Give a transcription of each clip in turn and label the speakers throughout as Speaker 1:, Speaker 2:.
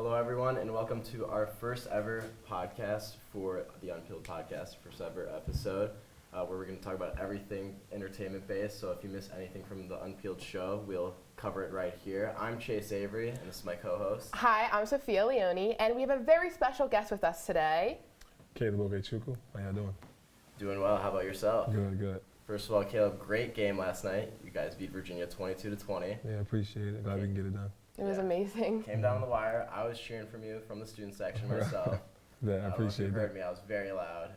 Speaker 1: Hello, everyone, and welcome to our first ever podcast for the Unpeeled Podcast, first ever episode, where we're going to talk about everything entertainment-based. So if you miss anything from the Unpeeled show, we'll cover it right here. I'm Chase Avery, and this is my co-host.
Speaker 2: Hi, I'm Sophia, Leone, and we have a very special guest with us today.
Speaker 3: Caleb Okechukwu. How y'all doing?
Speaker 1: Doing well. How about yourself?
Speaker 3: Good.
Speaker 1: First of all, Caleb, great game last night. You guys beat Virginia 22-20.
Speaker 3: Yeah, appreciate it. Glad we can get it done.
Speaker 2: It was amazing.
Speaker 1: Came down the wire. I was cheering from you from the student section myself.
Speaker 3: Yeah, I appreciate
Speaker 1: you
Speaker 3: that.
Speaker 1: heard me. I was very loud.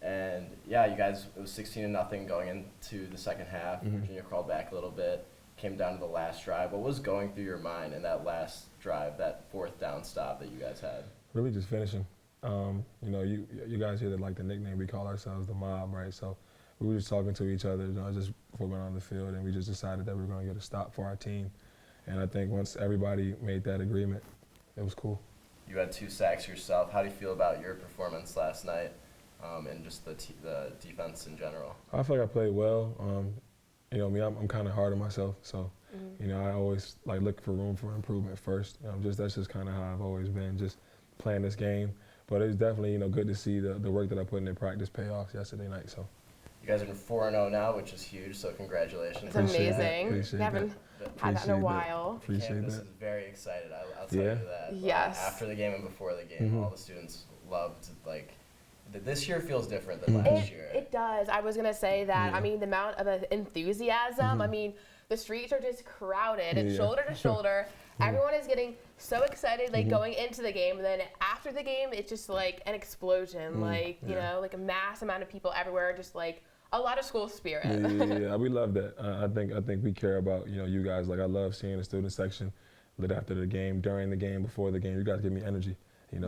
Speaker 1: And yeah, you guys, it was 16-0 going into the second half.
Speaker 3: Mm-hmm.
Speaker 1: Virginia crawled back a little bit. Came down to the last drive. What was going through your mind in that last drive, that fourth down stop that you guys had?
Speaker 3: Really just finishing. You guys hear like the nickname we call ourselves, the mob, right? So we were just talking to each other, just before going on the field, and we just decided that we were going to get a stop for our team. And I think once everybody made that agreement, it was cool.
Speaker 1: You had 2 sacks yourself. How do you feel about your performance last night and just the defense in general?
Speaker 3: I feel like I played well. I'm kind of hard on myself, so I always look for room for improvement first. That's just kind of how I've always been, just playing this game. But it's definitely good to see the work that I put in practice pay off yesterday night. So.
Speaker 1: You guys are 4-0 now, which is huge, so congratulations.
Speaker 2: It's amazing.
Speaker 3: Appreciate
Speaker 2: we haven't had that in a while.
Speaker 1: Campus is very excited, I'll tell you that.
Speaker 2: Yes.
Speaker 1: After the game and before the game, all the students loved, this year feels different than last year.
Speaker 2: It does. I was going to say that. I mean, the amount of enthusiasm, I mean, the streets are just crowded. It's shoulder to shoulder. Everyone is getting so excited, going into the game. And then after the game, it's just like an explosion. A mass amount of people everywhere, just a lot of school spirit.
Speaker 3: Yeah, we love that. I think we care about you guys. I love seeing the student section lit after the game, during the game, before the game. You guys give me energy,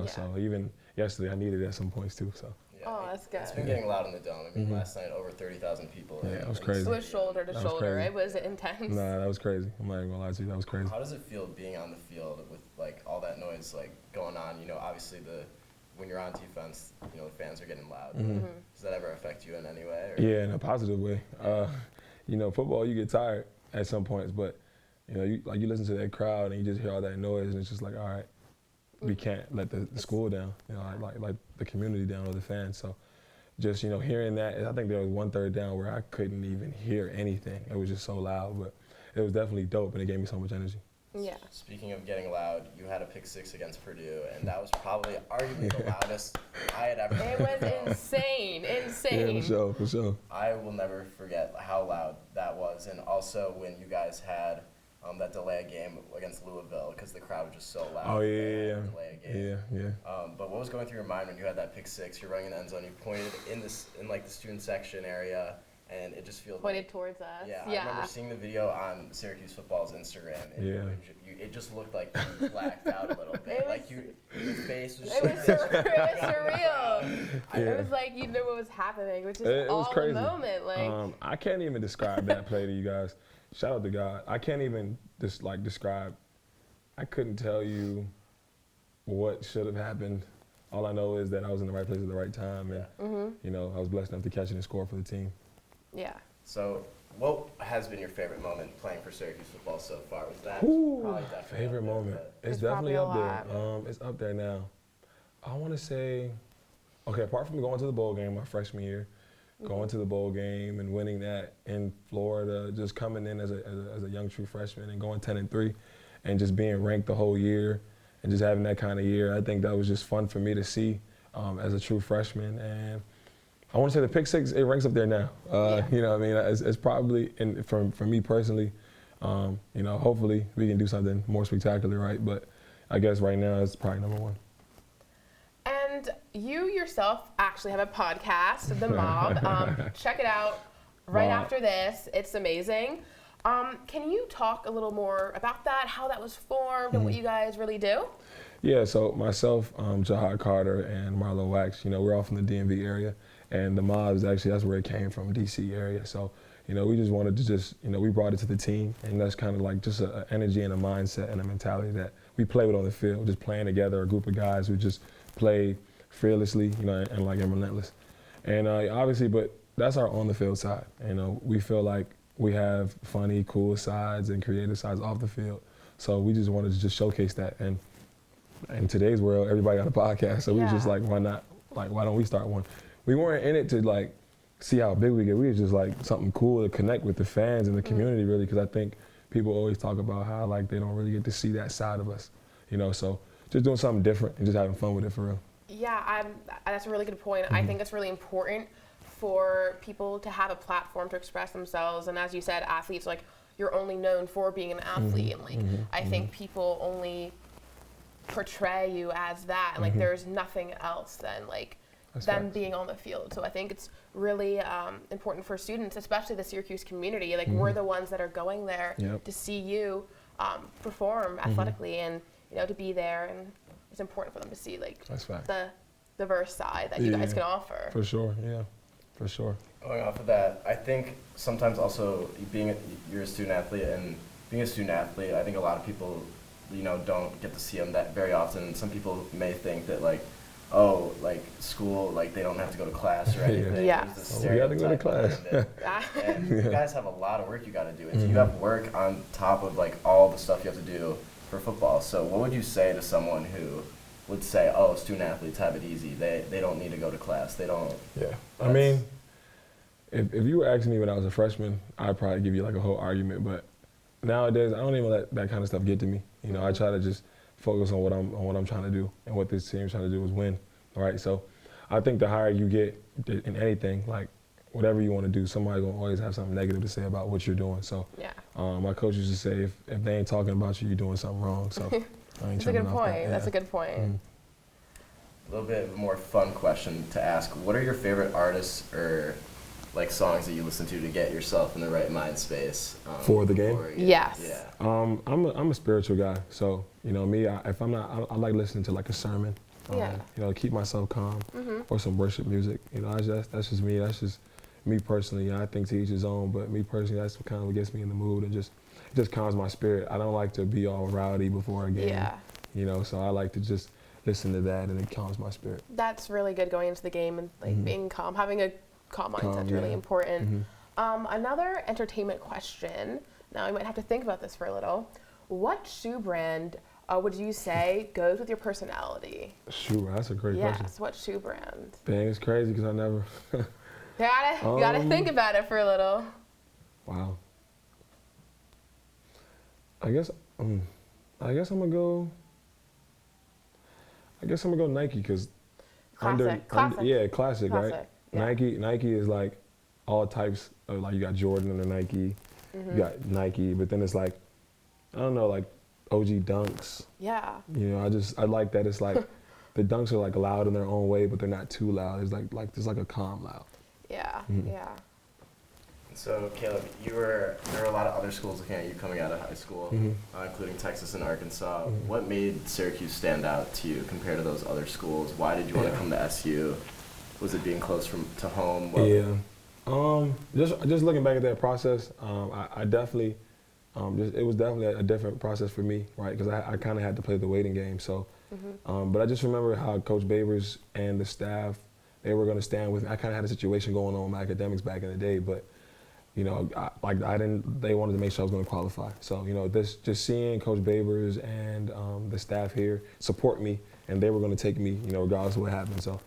Speaker 3: So even yesterday, I needed it at some points too. So.
Speaker 1: Yeah,
Speaker 2: oh, that's good.
Speaker 1: It's been getting loud in the dome. I mean, last night over 30,000 people.
Speaker 3: Yeah, it was crazy.
Speaker 2: It was shoulder to shoulder. It was intense.
Speaker 3: Nah, that was crazy. I'm not even gonna lie to you. That was crazy.
Speaker 1: How does it feel being on the field with all that noise going on? Obviously when you're on defense, the fans are getting loud. Does that ever affect you in any way? Or?
Speaker 3: Yeah, in a positive way. Football, you get tired at some points, but you listen to that crowd and you just hear all that noise, and it's just all right, we can't let the school down, like the community down or the fans. So just hearing that, I think there was one third down where I couldn't even hear anything. It was just so loud, but it was definitely dope, and it gave me so much energy.
Speaker 2: Yeah.
Speaker 1: Speaking of getting loud, you had a pick 6 against Purdue, and that was probably arguably the loudest I had ever heard.
Speaker 2: It was insane.
Speaker 3: Yeah, for sure.
Speaker 1: I will never forget how loud that was, and also when you guys had that delay game against Louisville, because the crowd was just so loud.
Speaker 3: Oh yeah.
Speaker 1: Delay game.
Speaker 3: Yeah.
Speaker 1: But what was going through your mind when you had that pick 6? You're running in the end zone. You pointed in the student section area. And it just feels
Speaker 2: pointed towards us.
Speaker 1: Yeah, I remember seeing the video on Syracuse Football's Instagram. And it just looked like you blacked out a little bit. Your face was.
Speaker 2: It was surreal. It was like you knew what was happening, which is all
Speaker 3: crazy.
Speaker 2: the moment.
Speaker 3: I can't even describe that play to you guys. Shout out to God. I can't even describe. I couldn't tell you what should have happened. All I know is that I was in the right place at the right time, and I was blessed enough to catch it and score for the team.
Speaker 2: Yeah.
Speaker 1: So, what has been your favorite moment playing for Syracuse football so far? Was that
Speaker 3: favorite moment? It's definitely up there. It's up there now. I want to say, apart from going to the bowl game my freshman year, going to the bowl game and winning that in Florida, just coming in as a young true freshman and going 10-3, and just being ranked the whole year and just having that kind of year, I think that was just fun for me to see as a true freshman. And I want to say the pick 6, it ranks up there now. It's probably, and for me personally, hopefully we can do something more spectacular, right? But I guess right now it's probably number 1.
Speaker 2: And you yourself actually have a podcast, The Mob. Check it out right after this. It's amazing. Can you talk a little more about that, how that was formed, and what you guys really do?
Speaker 3: Yeah, so myself, Jahad Carter, and Marlo Wax, we're all from the DMV area. And the mob is actually, that's where it came from, DC area. So, we just wanted to we brought it to the team, and that's kind of just an energy and a mindset and a mentality that we play with on the field, just playing together, a group of guys who just play fearlessly, and relentless. And obviously, but that's our on the field side. We feel like we have funny, cool sides and creative sides off the field. So we just wanted to just showcase that. And in today's world, everybody got a podcast. So we was just like, why not? Like, why don't we start one? We weren't in it to like see how big we get. We was just like something cool to connect with the fans and the community, really, because I think people always talk about how like they don't really get to see that side of us, you know. So just doing something different and just having fun with it for real.
Speaker 2: Yeah, that's a really good point. I think it's really important for people to have a platform to express themselves. And as you said, athletes, like, you're only known for being an athlete. And like, I think people only portray you as that. And like, there's nothing else than like them being on the field. So I think it's really important for students, especially the Syracuse community. Like, we're the ones that are going there to see you perform athletically and, you know, to be there. And it's important for them to see like the diverse side that you guys can offer.
Speaker 3: For sure, for sure.
Speaker 1: Going off of that, I think sometimes also you're a student athlete, and being a student athlete, I think a lot of people, you know, don't get to see them that very often. Some people may think that like, oh, like school, like they don't have to go to class or anything.
Speaker 2: Yeah.
Speaker 3: We have to go to class.
Speaker 1: And you guys have a lot of work you got to do. And so you have work on top of like all the stuff you have to do for football. So what would you say to someone who would say, oh, student athletes have it easy. They don't need to go to class. They don't.
Speaker 3: Yeah. I mean, if you were asking me when I was a freshman, I'd probably give you like a whole argument. But nowadays, I don't even let that kind of stuff get to me. You know, I try to just focus on what I'm trying to do, and what this team's trying to do is win. All right. So I think the higher you get in anything, like whatever you want to do, somebody's gonna always have something negative to say about what you're doing. So my coach used to say, if they ain't talking about you, you're doing something wrong. So
Speaker 2: that's a good point. That's a good point.
Speaker 1: A little bit of a more fun question to ask. What are your favorite artists or like songs that you listen to get yourself in the right mind space?
Speaker 3: For the game?
Speaker 2: Yes.
Speaker 1: Yeah.
Speaker 3: I'm a spiritual guy. So, you know, me, if I'm not, I like listening to like a sermon. You know, keep myself calm, or some worship music. You know, that's just me. That's just me personally. You know, I think to each his own, but me personally, that's kind of what gets me in the mood and just calms my spirit. I don't like to be all rowdy before a game.
Speaker 2: Yeah.
Speaker 3: You know, so I like to just listen to that, and it calms my spirit.
Speaker 2: That's really good, going into the game and like being calm, having a calm mindset is really important. Another entertainment question. Now, you might have to think about this for a little. What shoe brand would you say goes with your personality?
Speaker 3: Shoe brand, that's a great question.
Speaker 2: Yes, what shoe brand?
Speaker 3: Dang, it's crazy because I never.
Speaker 2: You gotta think about it for a little.
Speaker 3: Wow. I guess I'm gonna go. I guess I'm gonna go Nike because classic, right? Yeah. Nike is like all types of, like, you got Jordan under Nike, you got Nike, but then it's like, I don't know, like OG Dunks.
Speaker 2: Yeah.
Speaker 3: You know, I like that it's like the Dunks are like loud in their own way, but they're not too loud. It's like there's like a calm loud.
Speaker 2: Yeah. Yeah.
Speaker 1: So, Caleb, there were a lot of other schools looking at you coming out of high school, including Texas and Arkansas. What made Syracuse stand out to you compared to those other schools? Why did you want to come to SU? Was it being close to home?
Speaker 3: Just looking back at that process, I definitely, it was definitely a different process for me, right? Because I kind of had to play the waiting game. So, but I just remember how Coach Babers and the staff, they were going to stand with me. I kind of had a situation going on with my academics back in the day, but you know, they wanted to make sure I was going to qualify. So, you know, just seeing Coach Babers and the staff here support me, and they were going to take me, you know, regardless of what happened. So,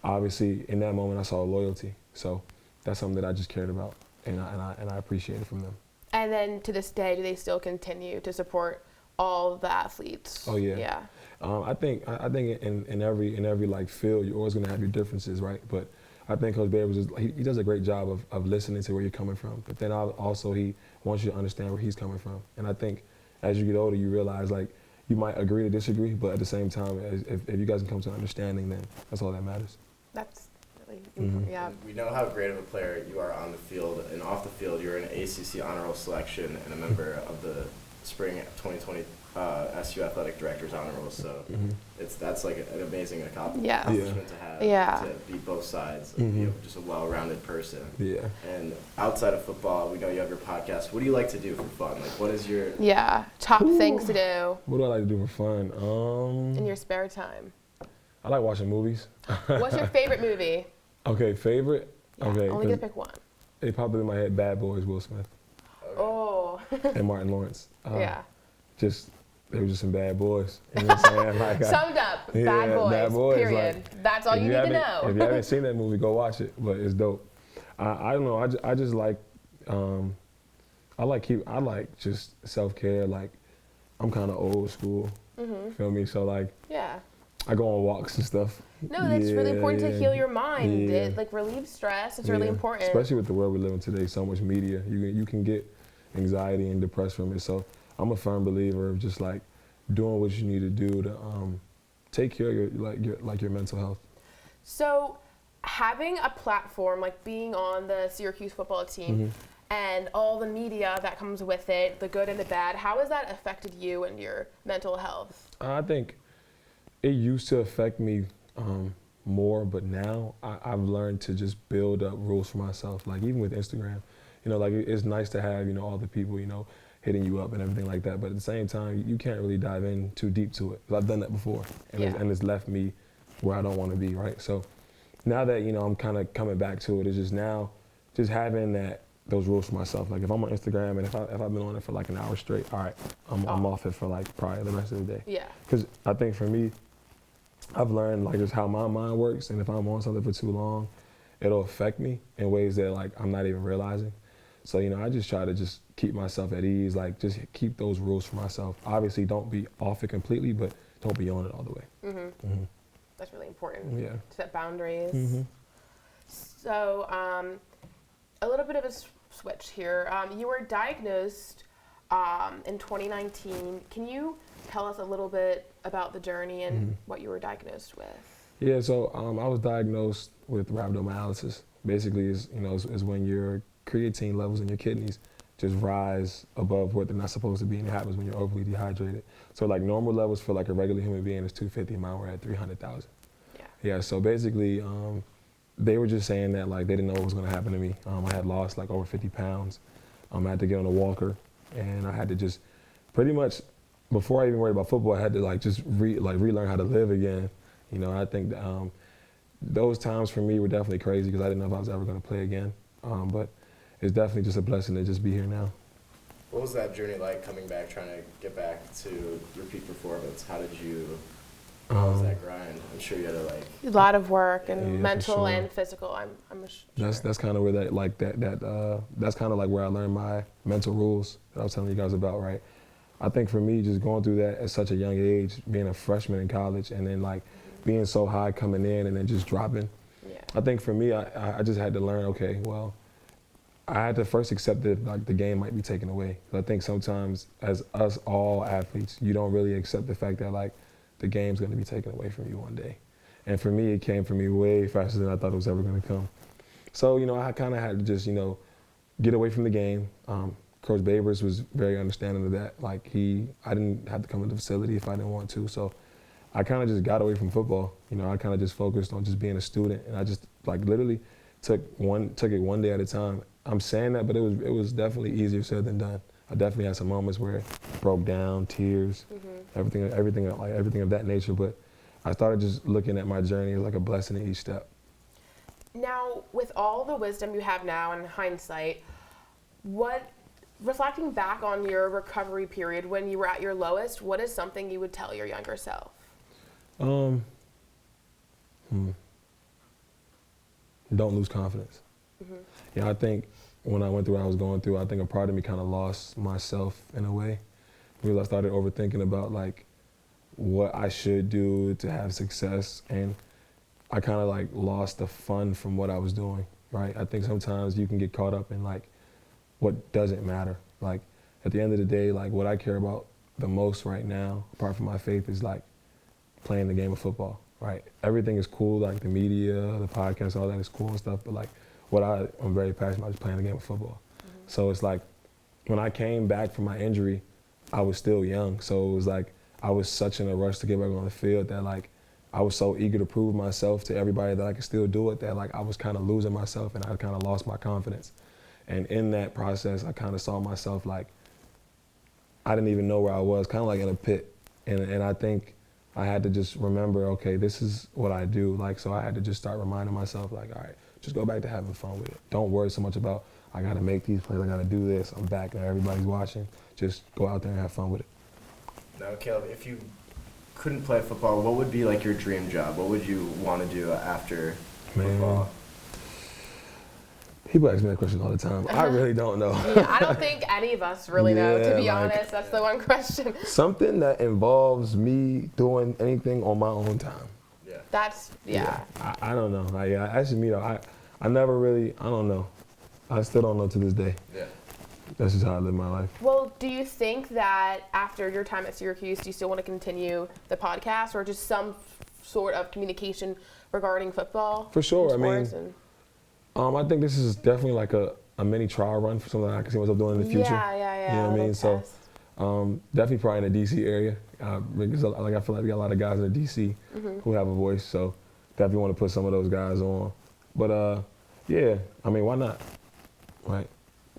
Speaker 3: obviously, in that moment, I saw loyalty. So, that's something that I just cared about, and I appreciated from them.
Speaker 2: And then to this day, do they still continue to support all the athletes?
Speaker 3: Oh yeah.
Speaker 2: Yeah.
Speaker 3: I think in every like field, you're always going to have your differences, right? But I think Coach Babers he does a great job of listening to where you're coming from, but then also he wants you to understand where he's coming from. And I think as you get older, you realize like you might agree to disagree, but at the same time, if you guys can come to an understanding, then that's all that matters. That's
Speaker 2: really important. Yeah.
Speaker 1: We know how great of a player you are on the field, and off the field, you're an ACC honor roll selection and a member of the spring 2020 SU Athletic Directors Honor Roll. So that's like an amazing accomplishment to have. To be both sides, be just a well-rounded person. Yeah. And outside of football, we know you have your podcast. What do you like to do for fun? Like, what is your
Speaker 2: top things to do?
Speaker 3: What do I like to do for fun?
Speaker 2: In your spare time.
Speaker 3: I like watching movies.
Speaker 2: What's your favorite movie?
Speaker 3: Okay, favorite.
Speaker 2: Yeah,
Speaker 3: okay,
Speaker 2: only gonna pick one.
Speaker 3: It popped in my head. Bad Boys, Will Smith.
Speaker 2: Oh.
Speaker 3: And Martin Lawrence.
Speaker 2: Yeah.
Speaker 3: Just they were just some bad boys. You know what I'm saying? Like,
Speaker 2: summed up, bad boys, period.
Speaker 3: Like,
Speaker 2: that's all you need to know.
Speaker 3: If you haven't seen that movie, go watch it, but it's dope. I don't know, I just like, I like just self-care. Like, I'm kind of old school, feel me? So like,
Speaker 2: yeah,
Speaker 3: I go on walks and stuff.
Speaker 2: No, that's really important to heal your mind. It like relieves stress. It's really important.
Speaker 3: Especially with the world we live in today, so much media. You can get anxiety and depressed from it. So I'm a firm believer of just like doing what you need to do to take care of your mental health.
Speaker 2: So having a platform, like being on the Syracuse football team and all the media that comes with it, the good and the bad, how has that affected you and your mental health? I
Speaker 3: think it used to affect me more, but now I've learned to just build up rules for myself. Like even with Instagram, like it's nice to have, all the people, hitting you up and everything like that. But at the same time, you can't really dive in too deep to it. 'Cause I've done that before, and it's left me where I don't want to be, right? So now that, I'm kind of coming back to it, it's just now just having those rules for myself. Like if I'm on Instagram and if I've been on it for like an hour straight, all right, I'm off it for like probably the rest of the day.
Speaker 2: Yeah.
Speaker 3: Because I think for me, I've learned like just how my mind works, and if I'm on something for too long, it'll affect me in ways that like I'm not even realizing. So, I just try to just keep myself at ease, like just keep those rules for myself. Obviously, don't be off it completely, but don't be on it all the way.
Speaker 2: That's really important.
Speaker 3: Yeah.
Speaker 2: To set boundaries. So, a little bit of a switch here. You were diagnosed in 2019. Can you tell us a little bit about the journey and what you were diagnosed with?
Speaker 3: Yeah, so I was diagnosed with rhabdomyolysis. Basically, is when your creatine levels in your kidneys just rise above what they're not supposed to be, and it happens when you're overly dehydrated. So like normal levels for like a regular human being is 250, mine were at 300,000. Yeah, so basically they were just saying that like they didn't know what was going to happen to me. I had lost like over 50 pounds. I had to get on a walker, and I had to just pretty much, before I even worried about football, I had to like just relearn how to live again. I think that, those times for me were definitely crazy because I didn't know if I was ever going to play again. But it's definitely just a blessing to just be here now.
Speaker 1: What was that journey like, coming back, trying to get back to repeat performance? How was that grind? I'm sure you had to like
Speaker 2: a lot of work and mental and physical. I'm sure.
Speaker 3: That's kind of where that's kind of like where I learned my mental rules that I was telling you guys about, right? I think for me, just going through that at such a young age, being a freshman in college, and then like being so high coming in and then just dropping.
Speaker 2: Yeah.
Speaker 3: I think for me, I just had to learn, okay, well, I had to first accept that like the game might be taken away. I think sometimes as us all athletes, you don't really accept the fact that like the game's going to be taken away from you one day. And for me, it came for me way faster than I thought it was ever going to come. So, I kind of had to just, get away from the game. Coach Babers was very understanding of that. Like I didn't have to come to the facility if I didn't want to. So I kind of just got away from football. I kind of just focused on just being a student, and I just like literally took it one day at a time. I'm saying that, but it was definitely easier said than done. I definitely had some moments where it broke down, tears, everything of that nature. But I started just looking at my journey as like a blessing in each step.
Speaker 2: Now, with all the wisdom you have now in hindsight, reflecting back on your recovery period when you were at your lowest, what is something you would tell your younger self?
Speaker 3: Don't lose confidence. I think when I went through what I was going through, I think a part of me kind of lost myself in a way, because I started overthinking about like what I should do to have success, and I kind of like lost the fun from what I was doing, right? I think sometimes you can get caught up in like what doesn't matter. Like at the end of the day, like what I care about the most right now, apart from my faith, is like playing the game of football, right? Everything is cool, like the media, the podcast, all that is cool and stuff, but like what I'm very passionate about is playing the game of football. So it's like when I came back from my injury, I was still young. So it was like I was such in a rush to get back on the field that like I was so eager to prove myself to everybody that I could still do it, that like I was kind of losing myself, and I kind of lost my confidence. And in that process, I kind of saw myself like I didn't even know where I was, kind of like in a pit. And I think I had to just remember, okay, this is what I do. Like, so I had to just start reminding myself, like, all right, just go back to having fun with it. Don't worry so much about, I got to make these plays, I got to do this, I'm back now, everybody's watching. Just go out there and have fun with it.
Speaker 1: Now, Caleb, if you couldn't play football, what would be like your dream job? What would you want to do after football?
Speaker 3: People ask me that question all the time. I really don't know.
Speaker 2: Yeah, I don't think any of us really know, to be honest. That's the one question.
Speaker 3: Something that involves me doing anything on my own time.
Speaker 1: Yeah.
Speaker 2: That's,
Speaker 3: I don't know. Actually, me though, I never really, I don't know. I still don't know to this day.
Speaker 1: Yeah.
Speaker 3: That's just how I live my life.
Speaker 2: Well, do you think that after your time at Syracuse, do you still want to continue the podcast or just some sort of communication regarding football?
Speaker 3: For sure. I think this is definitely like a mini trial run for something I can see myself doing in the future.
Speaker 2: Yeah.
Speaker 3: You know what I mean? So definitely probably in the DC area. Because I feel like we got a lot of guys in the DC who have a voice. So definitely want to put some of those guys on. But yeah, I mean, why not? Right.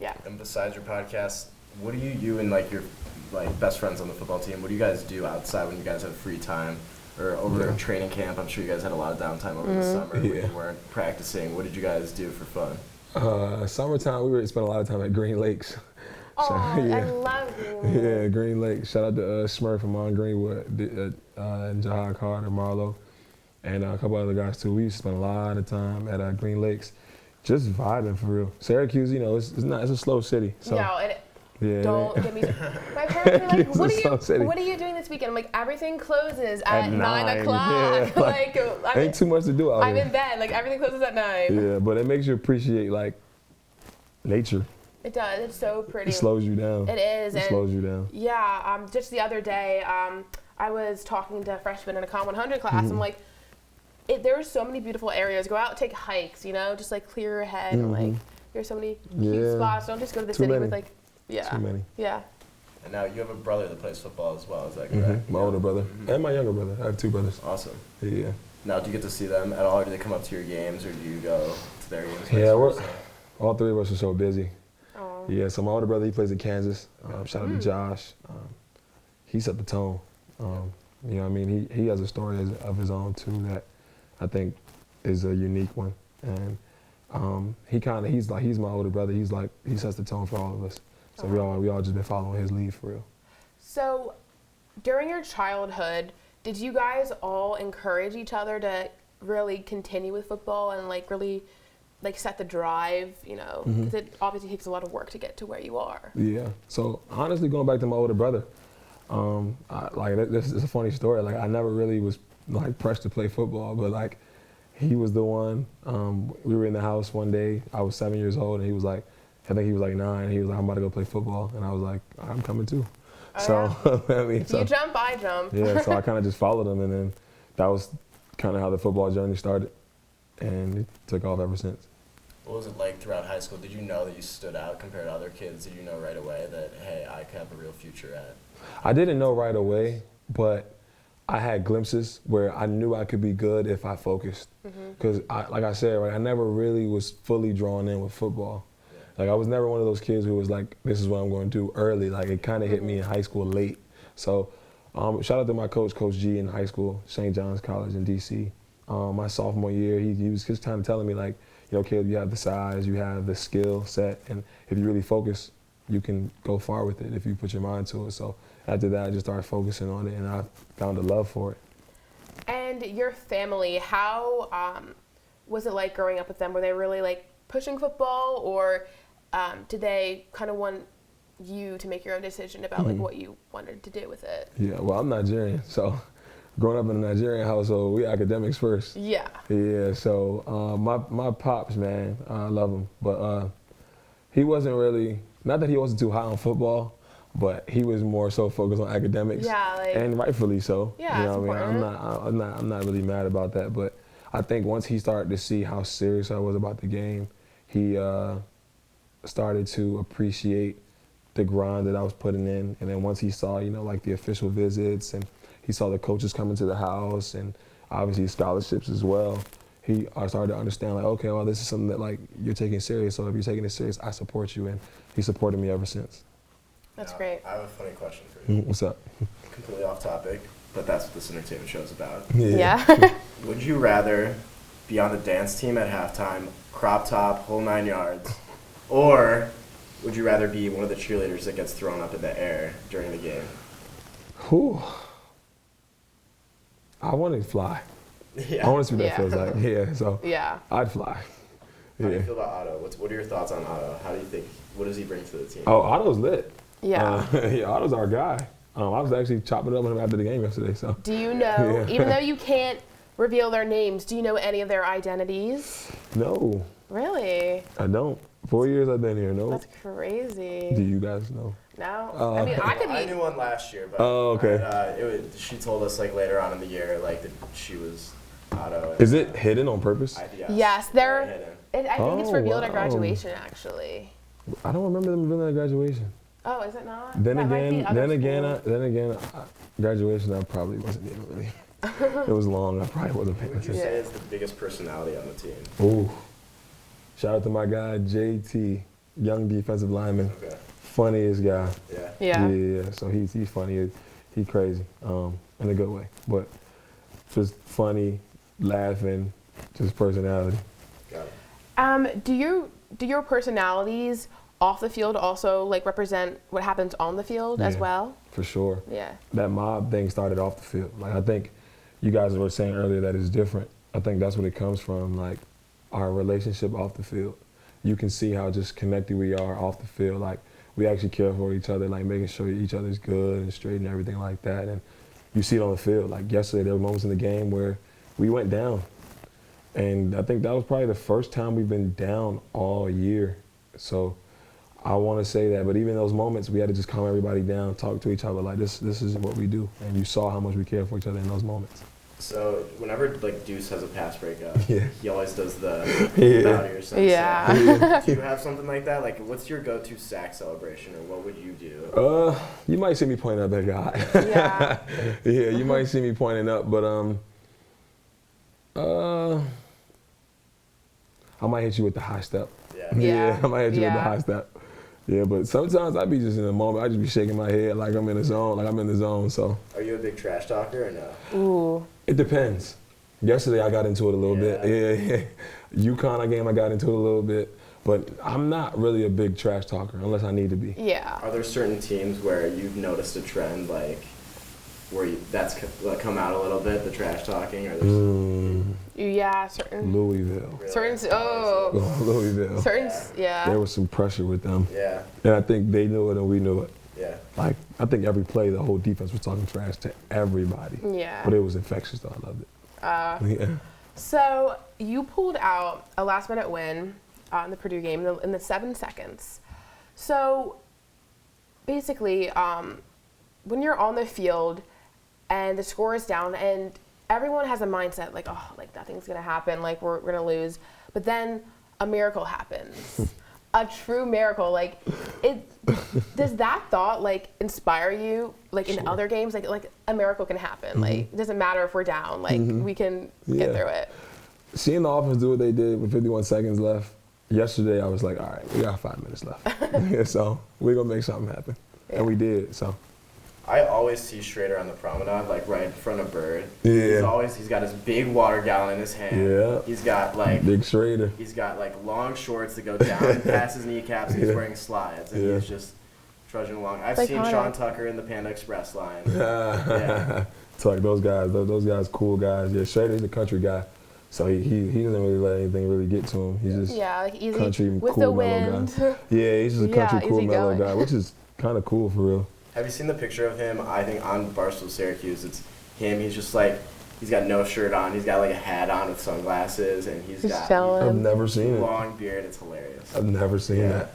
Speaker 2: Yeah.
Speaker 1: And besides your podcast, what do you and like your best friends on the football team, what do you guys do outside when you guys have free time? Or over training camp, I'm sure you guys had a lot of downtime over the summer when you weren't practicing. What did you guys do for fun?
Speaker 3: Summertime, we spent a lot of time at Green Lakes.
Speaker 2: Oh, I love Green Lakes.
Speaker 3: Yeah, Green Lakes. Shout out to Smurf from on Greenwood, and Jahad Carter, Marlo, and a couple other guys too. We used to spend a lot of time at Green Lakes, just vibing for real. Syracuse, it's a slow city. So.
Speaker 2: No, don't get me. My parents are like, what are you doing this weekend? I'm like, everything closes at 9 o'clock.
Speaker 3: Yeah, ain't too much to do out
Speaker 2: I'm
Speaker 3: here.
Speaker 2: in bed. Like, everything closes at 9.
Speaker 3: Yeah, but it makes you appreciate, like, nature.
Speaker 2: It does. It's so pretty.
Speaker 3: It slows you down.
Speaker 2: It is.
Speaker 3: It slows you down.
Speaker 2: Yeah. Just the other day, I was talking to freshmen in a Com 100 class. I'm like, there are so many beautiful areas. Go out, take hikes, just like clear your head. And like, there's so many cute spots. Don't just go to the city with like,
Speaker 3: too many.
Speaker 2: Yeah.
Speaker 1: And now you have a brother that plays football as well, is that correct?
Speaker 3: My older brother and my younger brother. I have 2 brothers.
Speaker 1: Awesome.
Speaker 3: Yeah.
Speaker 1: Now, do you get to see them at all, or do they come up to your games, or do you go to their games?
Speaker 3: Yeah, all 3 of us are so busy.
Speaker 2: Aww.
Speaker 3: Yeah, so my older brother, he plays in Kansas. Shout out to Josh. He set the tone. You know what I mean? He has a story of his own, too, that I think is a unique one. And he's my older brother. He sets the tone for all of us. So we all just been following his lead for real.
Speaker 2: So, during your childhood, did you guys all encourage each other to really continue with football and like really like set the drive? Because it obviously takes a lot of work to get to where you are.
Speaker 3: Yeah. So honestly, going back to my older brother, this is a funny story. Like I never really was like pressed to play football, but like he was the one. We were in the house one day. I was 7 years old, and he was like. I think he was like 9. He was like, I'm about to go play football. And I was like, I'm coming too.
Speaker 2: Oh,
Speaker 3: so,
Speaker 2: yeah. If you jump, I jump.
Speaker 3: Yeah, so I kind of just followed him. And then that was kind of how the football journey started. And it took off ever since.
Speaker 1: What was it like throughout high school? Did you know that you stood out compared to other kids? Did you know right away that, hey, I could have a real future at?
Speaker 3: I didn't know right away, but I had glimpses where I knew I could be good if I focused. Because, like I said, I never really was fully drawn in with football. Like, I was never one of those kids who was like, this is what I'm going to do early. Like, it kind of hit me in high school late. So, shout out to my coach, Coach G, in high school, St. John's College in D.C. My sophomore year, he was just kind of telling me, like, Caleb, you have the size, you have the skill set, and if you really focus, you can go far with it if you put your mind to it. So, after that, I just started focusing on it, and I found a love for it.
Speaker 2: And your family, how was it like growing up with them? Were they really, like, pushing football, or did they kind of want you to make your own decision about like what you wanted to do with it?
Speaker 3: Yeah, well, I'm Nigerian, so growing up in a Nigerian household, we academics first.
Speaker 2: Yeah.
Speaker 3: Yeah, so my pops, man, I love him, but he wasn't really, not that he wasn't too high on football, but he was more so focused on academics.
Speaker 2: Yeah,
Speaker 3: and rightfully so.
Speaker 2: Yeah,
Speaker 3: you know what I mean? I'm not really mad about that, but I think once he started to see how serious I was about the game, he started to appreciate the grind that I was putting in. And then once he saw, like the official visits, and he saw the coaches coming to the house, and obviously scholarships as well, he started to understand, like, okay, well, this is something that, like, you're taking serious. So if you're taking it serious, I support you. And he supported me ever since.
Speaker 2: That's great.
Speaker 1: I have a funny question for you.
Speaker 3: What's up?
Speaker 1: Completely off topic, but that's what this entertainment show is about.
Speaker 2: Yeah.
Speaker 1: Would you rather be on the dance team at halftime, crop top, whole 9 yards, or would you rather be one of the cheerleaders that gets thrown up in the air during the game?
Speaker 3: Whew. I want to fly.
Speaker 1: Yeah.
Speaker 3: I want to see what that feels like. Yeah, so I'd fly.
Speaker 1: How do you feel about Otto? What are your thoughts on Otto? How do you think? What does he bring to the team?
Speaker 3: Oh, Otto's lit.
Speaker 2: Yeah.
Speaker 3: Yeah, Otto's our guy. I was actually chopping it up with him after the game yesterday. So.
Speaker 2: Do you know, even though you can't reveal their names, do you know any of their identities?
Speaker 3: No.
Speaker 2: Really?
Speaker 3: I don't. 4 years I've been here. No.
Speaker 2: That's crazy.
Speaker 3: Do you guys know?
Speaker 2: No. I mean, I could be.
Speaker 1: I knew one last year, but
Speaker 3: okay.
Speaker 1: She told us like later on in the year, like that she was Otto.
Speaker 3: Is it hidden on purpose?
Speaker 2: Yes, they're. I think it's revealed at
Speaker 3: wow.
Speaker 2: graduation, actually.
Speaker 3: I don't remember them revealing at graduation.
Speaker 2: Oh, is it not?
Speaker 3: Then again, graduation I probably wasn't even really. It was long. I probably wasn't paying
Speaker 1: Would you
Speaker 3: attention.
Speaker 1: say is the biggest personality on the team?
Speaker 3: Ooh. Shout out to my guy JT, young defensive lineman.
Speaker 1: Okay.
Speaker 3: Funniest guy.
Speaker 2: Yeah.
Speaker 3: Yeah. So he's funny. He's crazy, in a good way. But just funny, laughing, just personality.
Speaker 1: Got it.
Speaker 3: Mm-hmm.
Speaker 2: Do your personalities off the field also like represent what happens on the field as well?
Speaker 3: For sure.
Speaker 2: Yeah.
Speaker 3: That mob thing started off the field. Like I think you guys were saying earlier that it's different. I think that's what it comes from. Like our relationship off the field. You can see how just connected we are off the field. Like we actually care for each other, like making sure each other's good and straight and everything like that. And you see it on the field. Like yesterday, there were moments in the game where we went down. And I think that was probably the first time we've been down all year. So I want to say that. But even in those moments, we had to just calm everybody down, talk to each other. Like this is what we do. And you saw how much we care for each other in those moments.
Speaker 1: So whenever like Deuce has a pass breakup, he always does the out of your sense.
Speaker 2: Yeah.
Speaker 1: Do you have something like that? Like, what's your go-to sack celebration, or what would you do?
Speaker 3: You might see me pointing at that guy.
Speaker 2: Yeah.
Speaker 3: Yeah, you might see me pointing up, but I might hit you with the high step.
Speaker 2: Yeah.
Speaker 3: I might hit you with the high step. Yeah, but sometimes I be just in the moment. I just be shaking my head like I'm in the zone. So. Are
Speaker 1: you a big trash talker or no?
Speaker 2: Ooh.
Speaker 3: It depends. Yesterday I got into it a little bit. Yeah. UConn game I got into it a little bit, but I'm not really a big trash talker unless I need to be.
Speaker 2: Yeah.
Speaker 1: Are there certain teams where you've noticed a trend like where that's come out a little bit, the trash talking, or
Speaker 2: Yeah, certain.
Speaker 3: Louisville.
Speaker 2: Certain.
Speaker 3: Louisville.
Speaker 2: Certain. Yeah.
Speaker 3: There was some pressure with them.
Speaker 1: Yeah.
Speaker 3: And I think they knew it and we knew it.
Speaker 1: Yeah.
Speaker 3: Like I think every play, the whole defense was talking trash to everybody.
Speaker 2: Yeah.
Speaker 3: But it was infectious though. I loved it. Yeah.
Speaker 2: So you pulled out a last-minute win in the Purdue game in the 7 seconds. So basically, when you're on the field and the score is down and everyone has a mindset like, oh, like nothing's gonna happen, like we're gonna lose. But then a miracle happens, a true miracle. Like, does that thought like inspire you, like in other games, like a miracle can happen. Like it doesn't matter if we're down, like we can get through it.
Speaker 3: Seeing the offense do what they did with 51 seconds left yesterday, I was like, all right, we got 5 minutes left. So we're gonna make something happen, and we did. So.
Speaker 1: I always see Schrader on the promenade, like right in front of Bird.
Speaker 3: Yeah.
Speaker 1: He's got his big water gallon in his hand.
Speaker 3: Yeah.
Speaker 1: He's got like
Speaker 3: big Schrader.
Speaker 1: He's got like long shorts that go down past his kneecaps, and he's wearing slides, and he's just trudging along. I've seen Sean Tucker in the Panda Express line.
Speaker 3: It's like those guys, cool guys. Yeah, Schrader's the country guy, so he doesn't really let anything really get to him. He's just
Speaker 2: like easy
Speaker 3: country,
Speaker 2: with
Speaker 3: cool,
Speaker 2: the
Speaker 3: mellow
Speaker 2: wind.
Speaker 3: guy. Yeah, he's just a country, cool, mellow
Speaker 2: going.
Speaker 3: guy, which is kind of cool for real.
Speaker 1: Have you seen the picture of him? I think on Barstool Syracuse, it's him. He's just like, he's got no shirt on. He's got like a hat on with sunglasses, and he's got
Speaker 3: I've never seen it.
Speaker 1: Long beard. It's hilarious.
Speaker 3: I've never seen that.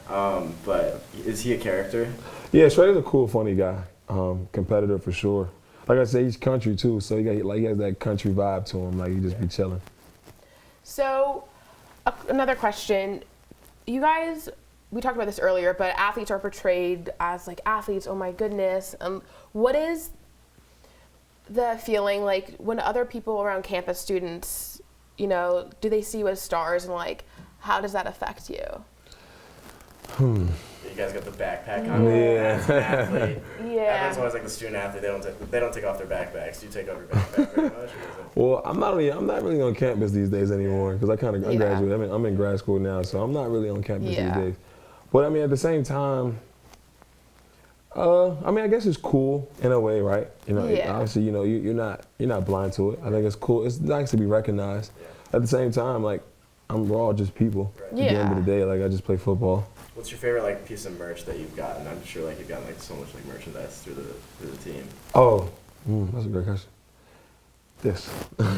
Speaker 1: But is he a character?
Speaker 3: Yeah, Schrader's a cool, funny guy. Competitor for sure. Like I said, he's country too, so he has that country vibe to him. Like he just be chilling.
Speaker 2: So, another question. You guys, we talked about this earlier, but athletes are portrayed as like athletes. Oh my goodness. What is the feeling like when other people around campus, students, do they see you as stars, and like, how does that affect you?
Speaker 1: You guys got the backpack on.
Speaker 3: Yeah.
Speaker 1: As an athlete.
Speaker 2: Yeah.
Speaker 1: Everyone's always like the student athlete. They don't take off their backpacks. You take off your backpack very much.
Speaker 3: Well, I'm not really on campus these days anymore because I graduated. I'm in grad school now, so I'm not really on campus these days. But I mean, at the same time, I mean, I guess it's cool in a way, right? You know,
Speaker 2: Yeah.
Speaker 3: obviously, you know, you're not blind to it. I think it's cool. It's nice to be recognized.
Speaker 1: Yeah.
Speaker 3: At the same time, like, we're all just people.
Speaker 1: Right.
Speaker 3: At the end of the day, like, I just play football.
Speaker 1: What's your favorite like piece of merch that you've gotten? I'm sure like you've gotten like so much like merchandise through the team.
Speaker 3: Oh, that's a great question. This,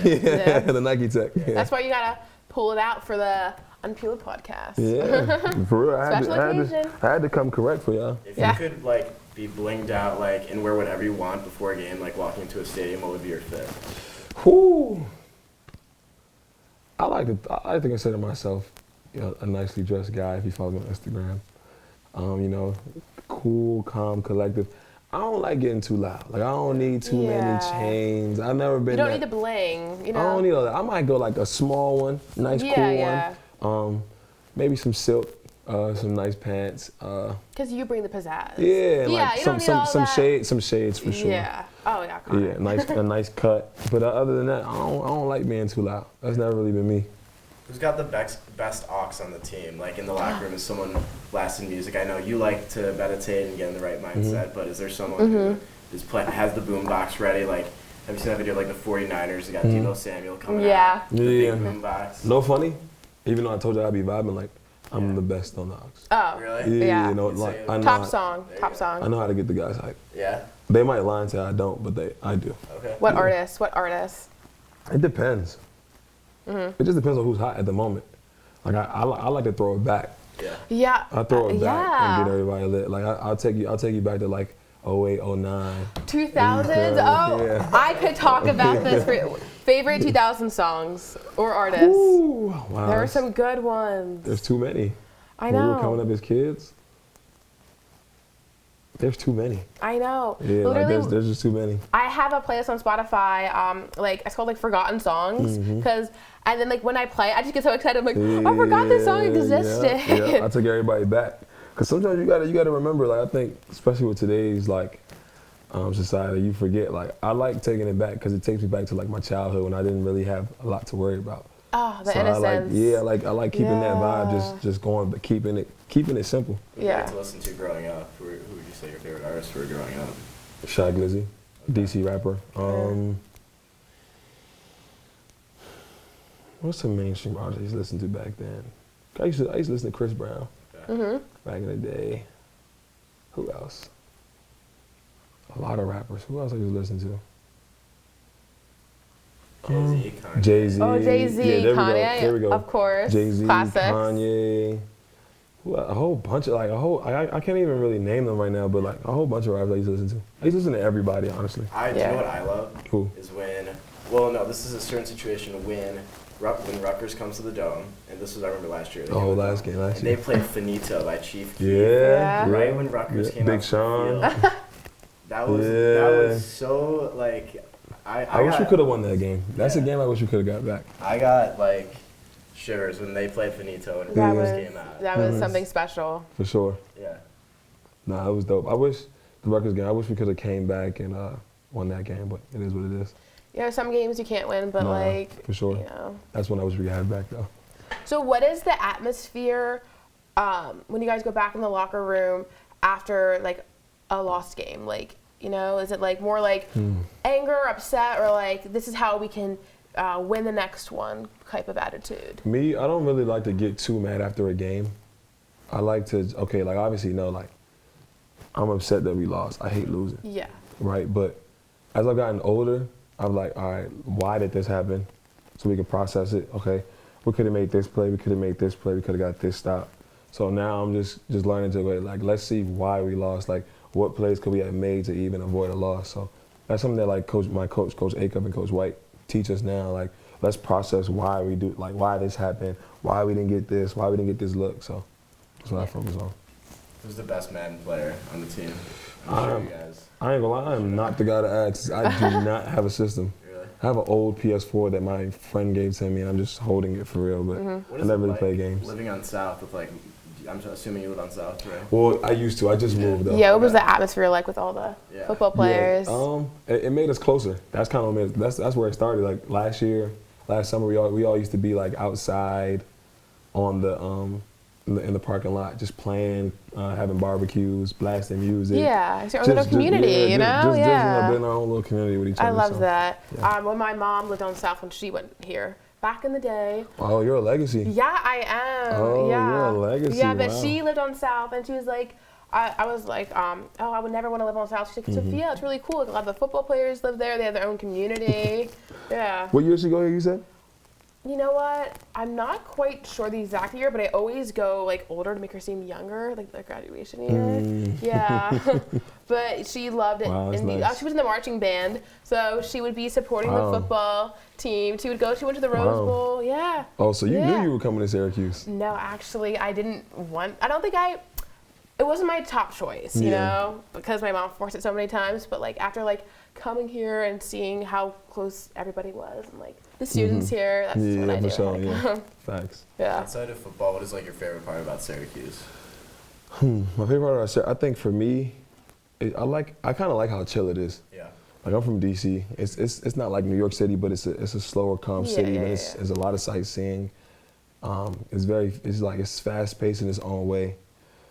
Speaker 2: Yeah.
Speaker 3: the Nike Tech. Yeah.
Speaker 2: That's why you gotta pull it out for the Unpeeled podcast.
Speaker 3: Yeah, for real. I had to come correct for y'all.
Speaker 1: If you could like be blinged out like and wear whatever you want before a game, like walking into a stadium, what would be your fit?
Speaker 3: Whoo. I think I consider myself, you know, a nicely dressed guy. If you follow me on Instagram, you know, cool, calm, collective. I don't like getting too loud. Like, I don't need too many chains. I've never been.
Speaker 2: You don't need the bling. You know.
Speaker 3: I don't need all that. I might go like a small one, nice, cool one. Maybe some silk, some nice pants.
Speaker 2: Because you bring the pizzazz.
Speaker 3: Yeah, like
Speaker 2: you don't need all
Speaker 3: some
Speaker 2: that.
Speaker 3: shades for sure.
Speaker 2: Yeah. Oh yeah. Connor.
Speaker 3: Yeah, a nice cut. But other than that, I don't like being too loud. That's never really been me.
Speaker 1: Who's got the best aux on the team? Like in the locker room, is someone blasting music? I know you like to meditate and get in the right mindset, but is there someone who has the boom box ready? Like, have you seen that video of, like the 49ers? They got Deebo Samuel coming out. The big boom box.
Speaker 3: No funny? Even though I told you I'd be vibing, like, I'm the best on the aux.
Speaker 2: Oh.
Speaker 1: Really?
Speaker 2: Yeah.
Speaker 3: You know, like, I know
Speaker 2: Top song.
Speaker 3: I know how to get the guys hyped.
Speaker 1: Yeah.
Speaker 3: They might lie and say I don't, but I do.
Speaker 1: Okay.
Speaker 2: What artist?
Speaker 3: It depends. It just depends on who's hot at the moment. Like I like to throw it back.
Speaker 1: Yeah.
Speaker 2: Yeah.
Speaker 3: I throw it back and get everybody lit. Like I'll take you back to like 08, 09.
Speaker 2: 2000s. Oh,
Speaker 3: yeah.
Speaker 2: I could talk about this. Favorite 2000 songs or artists.
Speaker 3: Ooh, wow.
Speaker 2: There are some good ones.
Speaker 3: There's too many.
Speaker 2: I
Speaker 3: When we
Speaker 2: know.
Speaker 3: were coming up as kids, there's too many.
Speaker 2: I know.
Speaker 3: Yeah,
Speaker 2: Literally,
Speaker 3: like there's just too many.
Speaker 2: I have a playlist on Spotify. Like it's called like Forgotten Songs, and then like when I play, I just get so excited. I'm like, I forgot this song existed.
Speaker 3: Yeah, I took everybody back. Cause sometimes you gotta remember. Like I think, especially with today's like society, you forget. Like I like taking it back because it takes me back to like my childhood when I didn't really have a lot to worry about.
Speaker 2: Oh, the
Speaker 3: so
Speaker 2: innocence.
Speaker 3: I like keeping that vibe, just going, but keeping it simple.
Speaker 1: Who you like to listen to growing up? Who would you say your favorite artists were growing up?
Speaker 3: Shy Glizzy, DC rapper. What's some mainstream artists I used to listen to back then? I used to listen to Chris Brown back in the day. Who else? A lot of rappers. Who else I used to listen to?
Speaker 1: Jay-Z, Kanye.
Speaker 3: Jay-Z.
Speaker 2: Oh, Jay-Z,
Speaker 3: yeah,
Speaker 2: Kanye,
Speaker 3: there we go.
Speaker 2: of course.
Speaker 3: Jay-Z,
Speaker 2: Classics.
Speaker 3: Kanye. A whole bunch of I can't even really name them right now, but like a whole bunch of rappers I used to listen to. I used to listen to everybody, honestly.
Speaker 1: Do you know what I love?
Speaker 3: Who?
Speaker 1: Is when, this is a certain situation when Rutgers comes to the Dome, and this was, I remember last year.
Speaker 3: Last game.
Speaker 1: And they played Finito by Chief Keef.
Speaker 3: Yeah.
Speaker 1: Right when Rutgers came
Speaker 3: Big
Speaker 1: out
Speaker 3: Sean.
Speaker 1: to the field. That was so, like,
Speaker 3: I wish we could have won that game. That's a game I wish we could have got back.
Speaker 1: I got, like, shivers when they played Finito and Rutgers came out.
Speaker 2: That was something special.
Speaker 3: For sure.
Speaker 1: Yeah.
Speaker 3: Nah, it was dope. I wish the Rutgers game, I wish we could have came back and won that game, but it is what it is.
Speaker 2: Yeah, some games you can't win, but
Speaker 3: for sure.
Speaker 2: you know.
Speaker 3: That's when I wish we had back though.
Speaker 2: So what is the atmosphere when you guys go back in the locker room after like a lost game? Like, you know, is it like more like anger, upset, or like this is how we can win the next one type of attitude?
Speaker 3: Me, I don't really like to get too mad after a game. I like to, like obviously, like I'm upset that we lost. I hate losing.
Speaker 2: Yeah.
Speaker 3: Right, but as I've gotten older, I'm like, all right, why did this happen? So we can process it. Okay, we could have made this play. We could have made this play. We could have got this stop. So now I'm just learning to like, let's see why we lost. Like, what plays could we have made to even avoid a loss? So that's something that like Coach Acup and Coach White teach us now. Like, let's process why we do, like why this happened, why we didn't get this, why we didn't get this look. So that's what I focus on.
Speaker 1: Who's the best Madden player on the team? I'm sure you guys.
Speaker 3: I ain't gonna lie, I'm not the guy to ask. I do not have a system.
Speaker 1: Really?
Speaker 3: I have an old PS4 that my friend gave to me, and I'm just holding it for real, but I never really play games.
Speaker 1: Living on South with like, I'm assuming you live on South, right?
Speaker 3: Well, I used to. I just moved though.
Speaker 2: Yeah, what was the atmosphere like with all the football players?
Speaker 3: Yeah, it made us closer. That's kind of what made us, that's where it started. Like last summer, we all used to be like outside on the in the parking lot, just playing, having barbecues, blasting music.
Speaker 2: Yeah, it's your own little community, you know?
Speaker 3: Just building our own little community with each other.
Speaker 2: I love that.
Speaker 3: Yeah.
Speaker 2: When my mom lived on South when she went here, back in the day.
Speaker 3: Oh, you're a legacy.
Speaker 2: Yeah, I am.
Speaker 3: Oh,
Speaker 2: yeah.
Speaker 3: you're a legacy.
Speaker 2: Yeah, but
Speaker 3: wow.
Speaker 2: she lived on South, and she was like, I was like, I would never want to live on South. She's like, Sophia, it's really cool. Like, a lot of the football players live there. They have their own community. Yeah.
Speaker 3: What year did you go here, you said?
Speaker 2: You know what? I'm not quite sure the exact year, but I always go like older to make her seem younger, like the graduation year. Yeah. But she loved it.
Speaker 3: Wow, that's
Speaker 2: and
Speaker 3: nice.
Speaker 2: she was in the marching band, so she would be supporting the football team. She went to the Rose Bowl. Yeah.
Speaker 3: Oh, so you knew you were coming to Syracuse?
Speaker 2: No, actually, I didn't want. It wasn't my top choice, you know, because my mom forced it so many times. But like after like coming here and seeing how close everybody was, and like the students here, that's what I do.
Speaker 3: For sure, yeah. Facts.
Speaker 2: Yeah.
Speaker 1: Outside of football, what is like your favorite part about Syracuse?
Speaker 3: My favorite part about Syracuse, I think for me, I kind of like how chill it is.
Speaker 1: Yeah.
Speaker 3: Like I'm from DC. It's not like New York City, but it's a slower, calm city. And it's a lot of sightseeing. It's fast paced in its own way.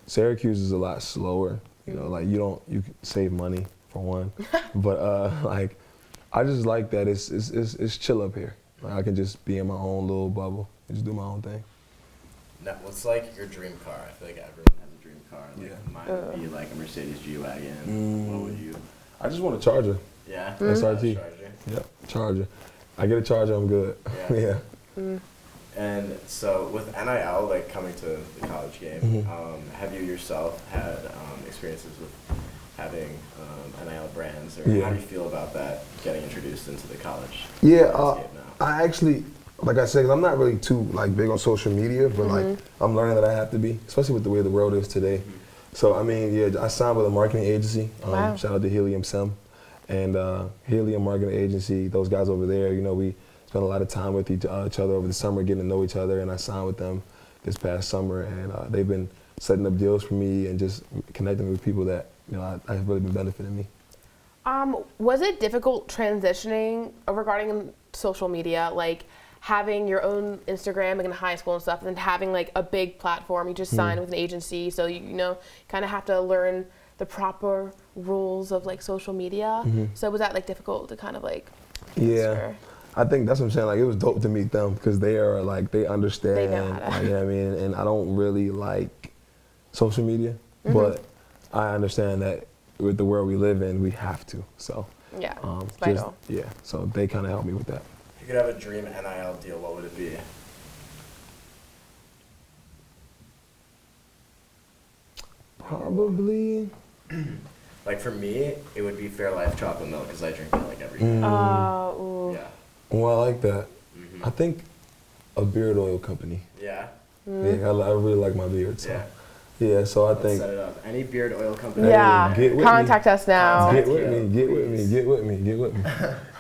Speaker 3: Syracuse is a lot slower. You know, like you can save money for one, but like I just like that it's chill up here. Like I can just be in my own little bubble and just do my own thing.
Speaker 1: Now, what's like your dream car? I feel like everyone has a dream car. Like mine would be like a Mercedes G-Wagon. What would you?
Speaker 3: I just want a Charger.
Speaker 1: Yeah.
Speaker 3: SRT. Yep, Charger. I get a Charger, I'm good.
Speaker 1: Yeah.
Speaker 3: Yeah.
Speaker 1: And so with NIL like coming to the college game, have you yourself had experiences with having NIL brands, or how do you feel about that getting introduced into the college landscape now?
Speaker 3: I actually, like I said, 'cause I'm not really too like big on social media, but like I'm learning that I have to be, especially with the way the world is today. So I mean, I signed with a marketing agency. Shout out to Helium Sim, and Helium Marketing Agency. Those guys over there, you know, we spent a lot of time with each other over the summer, getting to know each other, and I signed with them this past summer, and they've been setting up deals for me and just connecting with people that I have really been benefiting me.
Speaker 2: Was it difficult transitioning regarding social media, like having your own Instagram like in high school and stuff, and then having like a big platform? You just signed with an agency, so you kind of have to learn the proper rules of like social media. So was that like difficult to kind of like transfer?
Speaker 3: I think that's what I'm saying. Like, it was dope to meet them because they are like, they understand.
Speaker 2: They know how to.
Speaker 3: You know what I mean? And I don't really like social media, but I understand that with the world we live in, we have to. So
Speaker 2: yeah, vital.
Speaker 3: So they kind of helped me with that.
Speaker 1: If you could have a dream NIL deal, what would it be?
Speaker 3: Probably.
Speaker 1: Like for me, it would be Fairlife chocolate milk because I drink it like every day.
Speaker 2: Ooh.
Speaker 1: Yeah.
Speaker 3: Well, I like that. I think a beard oil company.
Speaker 1: Yeah.
Speaker 3: Yeah, I really like my beard. So. Yeah, so I think.
Speaker 1: Set it up. Any beard oil company.
Speaker 2: Yeah.
Speaker 3: Get with
Speaker 2: Contact us now.
Speaker 3: Get with me. Get with me. Get with me. Get with me.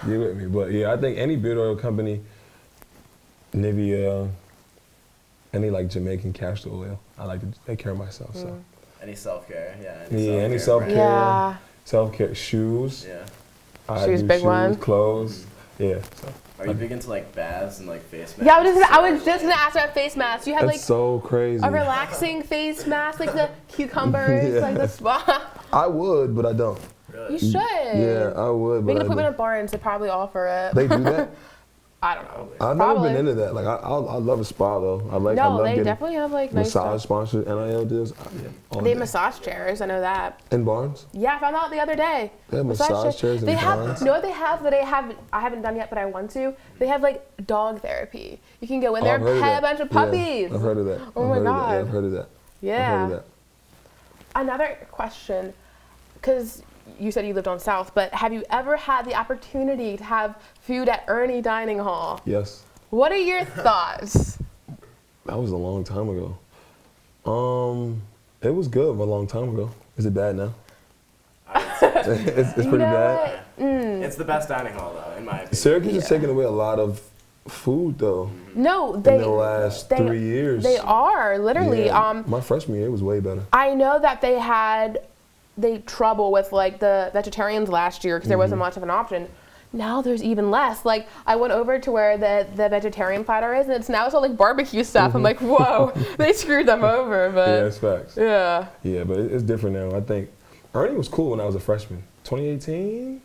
Speaker 3: Get with me. But yeah, I think any beard oil company, Nivea, any like Jamaican castor oil. I like to take care of myself. So.
Speaker 1: Any self-care,
Speaker 3: Any self-care.
Speaker 2: Yeah.
Speaker 3: Self-care, shoes.
Speaker 2: Yeah. Shoes, big one.
Speaker 3: Clothes. Yeah. So.
Speaker 1: Are you big into like baths and like face masks?
Speaker 2: Yeah, I was just gonna ask about face masks. You have
Speaker 3: That's
Speaker 2: like
Speaker 3: so crazy.
Speaker 2: a relaxing face mask, like the cucumbers, like the spa.
Speaker 3: I would, but I don't.
Speaker 2: You should.
Speaker 3: Yeah, I would.
Speaker 2: Make an appointment at Barnes. They probably offer it.
Speaker 3: They do that?
Speaker 2: I don't know.
Speaker 3: I've never been into that. Like I love a spa though. I love
Speaker 2: they
Speaker 3: getting
Speaker 2: definitely have like nice
Speaker 3: massage
Speaker 2: stuff.
Speaker 3: sponsored NIL deals.
Speaker 2: They have massage chairs. I know that.
Speaker 3: In Barnes?
Speaker 2: Yeah, I found out the other day.
Speaker 3: They have massage chairs in Barnes?
Speaker 2: You know what they have that I haven't done yet, but I want to? They have like dog therapy. You can go in there and pet a bunch of puppies.
Speaker 3: Yeah, I've heard of that.
Speaker 2: Oh my God.
Speaker 3: Yeah, I've heard of that.
Speaker 2: Yeah.
Speaker 3: I've heard of that.
Speaker 2: Another question, because you said you lived on South, but have you ever had the opportunity to have food at Ernie Dining Hall?
Speaker 3: Yes.
Speaker 2: What are your thoughts?
Speaker 3: That was a long time ago. It was good a long time ago. Is it bad now? It's pretty bad.
Speaker 1: It's the best dining hall though, in my opinion.
Speaker 3: Syracuse is taking away a lot of food though.
Speaker 2: No,
Speaker 3: in the last 3 years.
Speaker 2: They are literally.
Speaker 3: Yeah, my freshman year was way better.
Speaker 2: I know that they had trouble with like the vegetarians last year because there wasn't much of an option. now there's even less. Like, I went over to where the vegetarian platter is, and it's all like barbecue stuff. I'm like, whoa, they screwed them over. But
Speaker 3: Yeah, it's facts.
Speaker 2: yeah.
Speaker 3: Yeah, but it's different now. I think Ernie was cool when I was a freshman. 2018.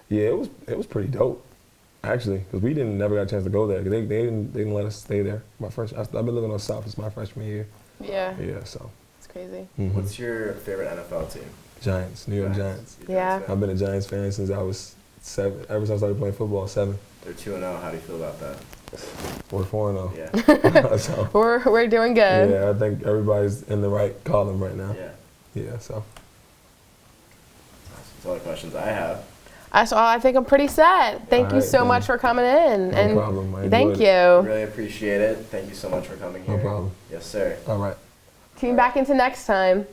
Speaker 3: Yeah, it was pretty dope, actually, because we never got a chance to go there. They didn't let us stay there. I've been living on South. It's my freshman year.
Speaker 2: Yeah.
Speaker 3: Yeah, so.
Speaker 2: It's crazy.
Speaker 1: What's your favorite NFL team?
Speaker 3: Giants, New York Giants.
Speaker 2: Yeah.
Speaker 3: I've been a Giants fan since I was 7. Ever since I started playing football, 7.
Speaker 1: They're 2-0. How do you feel about that?
Speaker 3: We're 4-0.
Speaker 1: Yeah.
Speaker 3: So,
Speaker 2: We're doing good.
Speaker 3: yeah, I think everybody's in the right column right now.
Speaker 1: Yeah.
Speaker 3: Yeah, so.
Speaker 1: That's all the questions I have.
Speaker 2: That's all. I think I'm pretty set. Thank you so much for coming in.
Speaker 3: No problem.
Speaker 2: Thank you.
Speaker 1: Really appreciate it. Thank you so much for coming here.
Speaker 3: No problem.
Speaker 1: Yes, sir.
Speaker 3: All right.
Speaker 2: Tune back into next time.